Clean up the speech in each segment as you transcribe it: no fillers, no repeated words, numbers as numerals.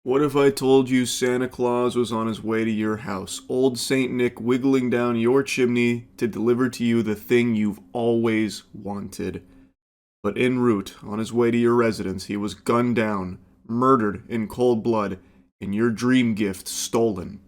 What if I told you Santa Claus was on his way to your house, old Saint Nick wiggling down your chimney to deliver to you the thing you've always wanted? But en route, on his way to your residence, he was gunned down, murdered in cold blood, and your dream gift stolen.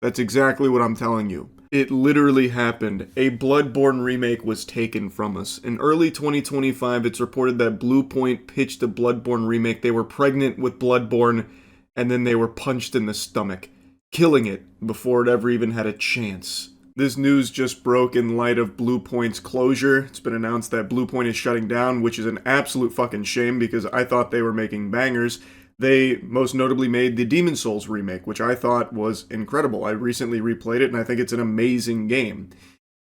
That's exactly what I'm telling you. It literally happened. A Bloodborne remake was taken from us. In early 2025, it's reported that Bluepoint pitched a Bloodborne remake. They were pregnant with Bloodborne, and then they were punched in the stomach, killing it before it ever even had a chance. This news just broke in light of Bluepoint's closure. It's been announced that Bluepoint is shutting down, which is an absolute fucking shame because I thought they were making bangers. They most notably made the Demon's Souls remake, which I thought was incredible. I recently replayed it, and I think it's an amazing game.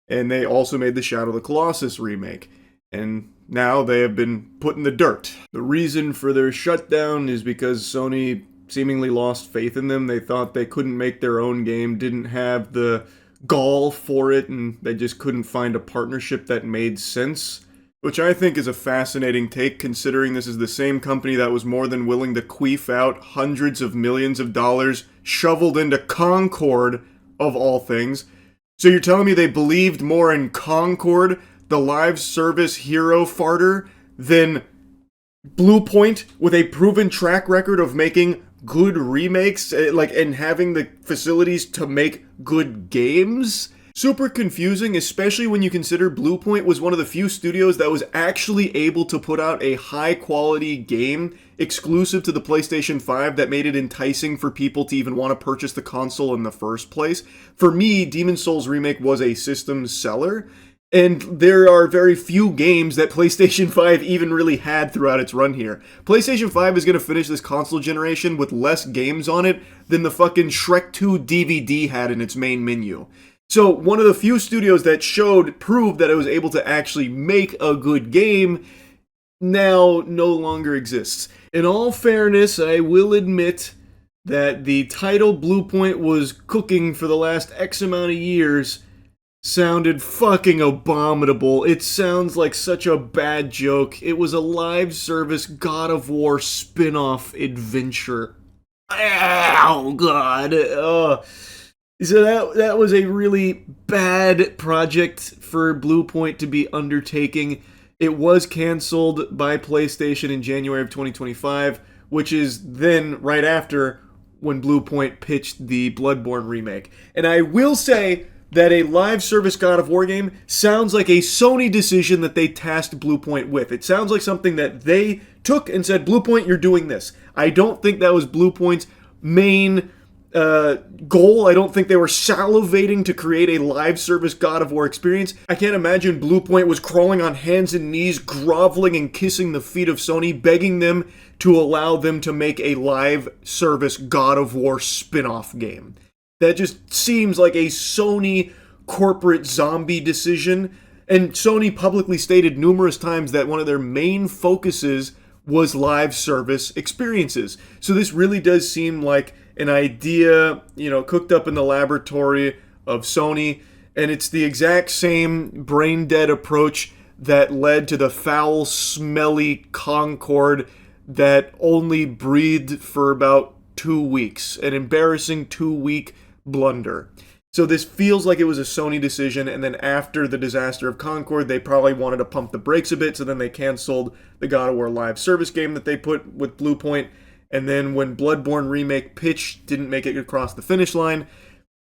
And they also made the Shadow of the Colossus remake. And now they have been put in the dirt. The reason for their shutdown is because Sony seemingly lost faith in them. They thought they couldn't make their own game, didn't have the gall for it, and they just couldn't find a partnership that made sense. Which I think is a fascinating take, considering this is the same company that was more than willing to queef out hundreds of millions of dollars shoveled into Concord, of all things. So you're telling me they believed more in Concord, the live service hero farter, than Bluepoint, with a proven track record of making good remakes, and having the facilities to make good games? Super confusing, especially when you consider Bluepoint was one of the few studios that was actually able to put out a high-quality game exclusive to the PlayStation 5 that made it enticing for people to even want to purchase the console in the first place. For me, Demon's Souls Remake was a system seller, and there are very few games that PlayStation 5 even really had throughout its run here. PlayStation 5 is going to finish this console generation with less games on it than the fucking Shrek 2 DVD had in its main menu. So one of the few studios that proved that it was able to actually make a good game, now no longer exists. In all fairness, I will admit that the title Bluepoint was cooking for the last X amount of years sounded fucking abominable. It sounds like such a bad joke. It was a live service God of War spin-off adventure. Oh god. So that was a really bad project for Bluepoint to be undertaking. It was canceled by PlayStation in January of 2025, which is then right after when Bluepoint pitched the Bloodborne remake. And I will say that a live service God of War game sounds like a Sony decision that they tasked Bluepoint with. It sounds like something that they took and said, Bluepoint, you're doing this. I don't think that was Bluepoint's main goal. I don't think they were salivating to create a live service God of War experience. I can't imagine Bluepoint was crawling on hands and knees, groveling and kissing the feet of Sony, begging them to allow them to make a live service God of War spin-off game. That just seems like a Sony corporate zombie decision, and Sony publicly stated numerous times that one of their main focuses was live service experiences. So this really does seem like an idea, cooked up in the laboratory of Sony, and it's the exact same brain-dead approach that led to the foul, smelly Concord that only breathed for about 2 weeks. An embarrassing 2-week blunder. So this feels like it was a Sony decision, and then after the disaster of Concord, they probably wanted to pump the brakes a bit, so then they canceled the God of War live service game that they put with Bluepoint. And then when Bloodborne remake pitch didn't make it across the finish line,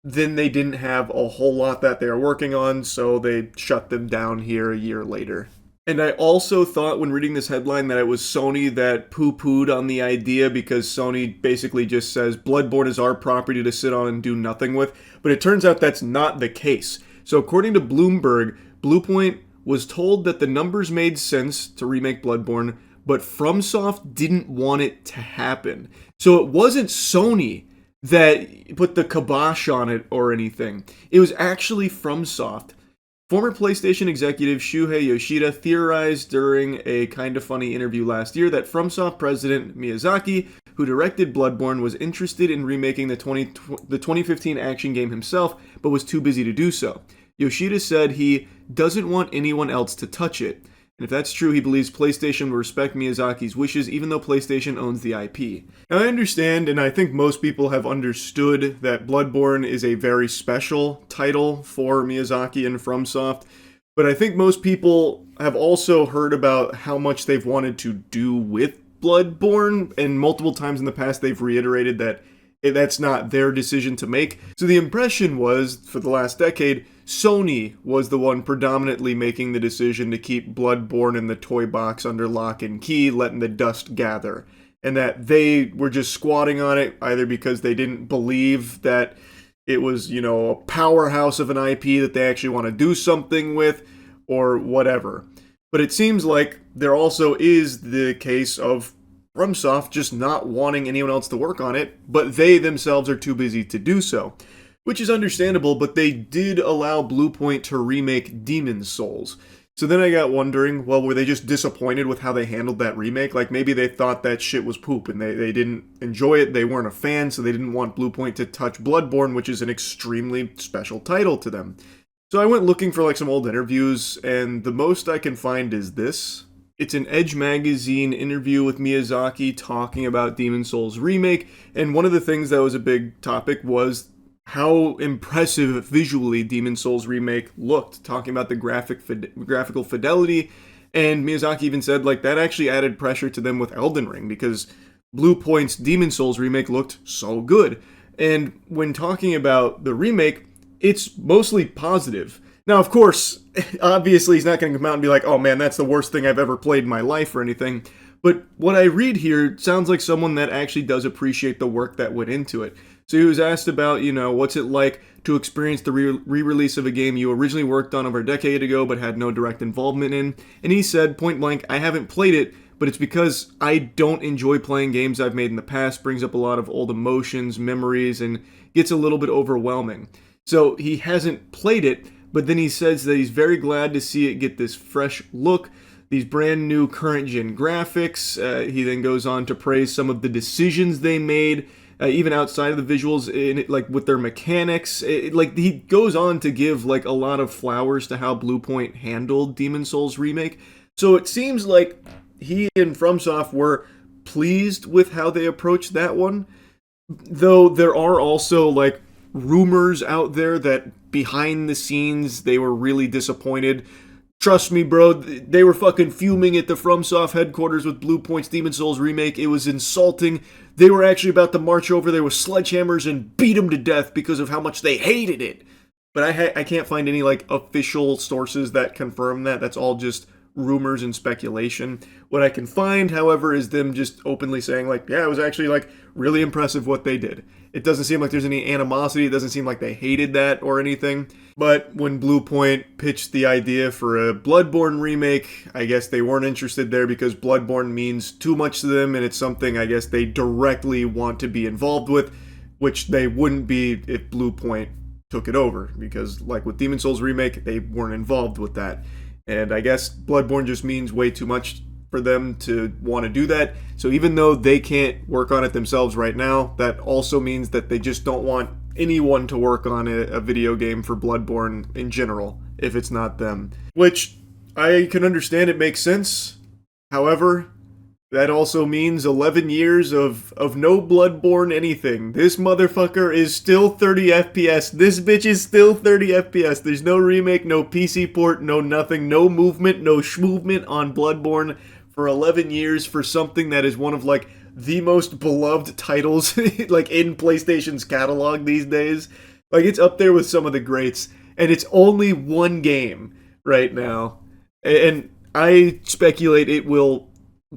then they didn't have a whole lot that they were working on, so they shut them down here a year later. And I also thought when reading this headline that it was Sony that poo-pooed on the idea because Sony basically just says Bloodborne is our property to sit on and do nothing with, but it turns out that's not the case. So according to Bloomberg, Bluepoint was told that the numbers made sense to remake Bloodborne, but FromSoft didn't want it to happen. So it wasn't Sony that put the kibosh on it or anything. It was actually FromSoft. Former PlayStation executive Shuhei Yoshida theorized during a Kinda Funny interview last year that FromSoft president Miyazaki, who directed Bloodborne, was interested in remaking the 2015 action game himself, but was too busy to do so. Yoshida said he doesn't want anyone else to touch it. And if that's true, he believes PlayStation will respect Miyazaki's wishes even though PlayStation owns the IP. Now I understand, and I think most people have understood, that Bloodborne is a very special title for Miyazaki and FromSoft, but I think most people have also heard about how much they've wanted to do with Bloodborne, and multiple times in the past they've reiterated that that's not their decision to make. So the impression was, for the last decade, Sony was the one predominantly making the decision to keep Bloodborne in the toy box under lock and key, letting the dust gather. And that they were just squatting on it, either because they didn't believe that it was, a powerhouse of an IP that they actually want to do something with, or whatever. But it seems like there also is the case of FromSoft just not wanting anyone else to work on it, but they themselves are too busy to do so. Which is understandable, but they did allow Bluepoint to remake Demon's Souls. So then I got wondering, well, were they just disappointed with how they handled that remake? Like, maybe they thought that shit was poop and they didn't enjoy it, they weren't a fan, so they didn't want Bluepoint to touch Bloodborne, which is an extremely special title to them. So I went looking for some old interviews, and the most I can find is this. It's an Edge magazine interview with Miyazaki talking about Demon's Souls remake, and one of the things that was a big topic was how impressive visually Demon's Souls remake looked, talking about the graphical fidelity, and Miyazaki even said that actually added pressure to them with Elden Ring, because Bluepoint's Demon's Souls remake looked so good. And when talking about the remake, it's mostly positive. Now, of course, obviously he's not going to come out and be like, oh man, that's the worst thing I've ever played in my life or anything. But what I read here sounds like someone that actually does appreciate the work that went into it. So he was asked about, what's it like to experience the re-release of a game you originally worked on over a decade ago but had no direct involvement in. And he said, point blank, I haven't played it, but it's because I don't enjoy playing games I've made in the past, brings up a lot of old emotions, memories, and gets a little bit overwhelming. So he hasn't played it, but then he says that he's very glad to see it get this fresh look, these brand new current-gen graphics. He then goes on to praise some of the decisions they made, even outside of the visuals, in it, with their mechanics. He goes on to give a lot of flowers to how Bluepoint handled Demon's Souls remake. So it seems like he and FromSoft were pleased with how they approached that one, though there are also rumors out there that behind the scenes they were really disappointed. Trust me, bro, they were fucking fuming at the FromSoft headquarters with Bluepoint's Demon's Souls remake. It was insulting. They were actually about to march over there with sledgehammers and beat them to death because of how much they hated it. But I can't find any official sources that confirm that. That's all just rumors and speculation. What I can find, however, is them just openly saying yeah, it was actually really impressive what they did. It doesn't seem like there's any animosity. It doesn't seem like they hated that or anything. But when Bluepoint pitched the idea for a Bloodborne remake, I guess they weren't interested there because Bloodborne means too much to them, and it's something I guess they directly want to be involved with, which they wouldn't be if Bluepoint took it over, because with Demon's Souls remake, they weren't involved with that. And I guess Bloodborne just means way too much for them to want to do that. So even though they can't work on it themselves right now, that also means that they just don't want anyone to work on a video game for Bloodborne in general, if it's not them. Which, I can understand, it makes sense. However, that also means 11 years of no Bloodborne anything. This motherfucker is still 30 FPS. This bitch is still 30 FPS. There's no remake, no PC port, no nothing, no movement, no schmovement on Bloodborne for 11 years for something that is one of the most beloved titles in PlayStation's catalog these days. It's up there with some of the greats, and it's only one game right now. And I speculate it will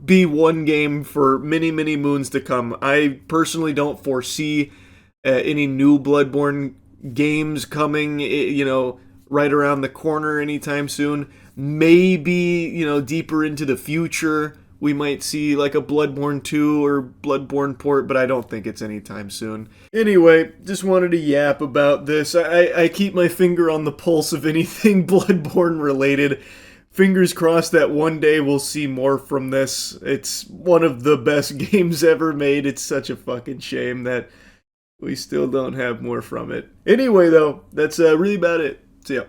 be one game for many, many moons to come. I personally don't foresee any new Bloodborne games coming, right around the corner anytime soon. Maybe, deeper into the future, we might see a Bloodborne 2 or Bloodborne port, but I don't think it's anytime soon. Anyway, just wanted to yap about this. I keep my finger on the pulse of anything Bloodborne related. Fingers crossed that one day we'll see more from this. It's one of the best games ever made. It's such a fucking shame that we still don't have more from it. Anyway, though, that's really about it. See ya.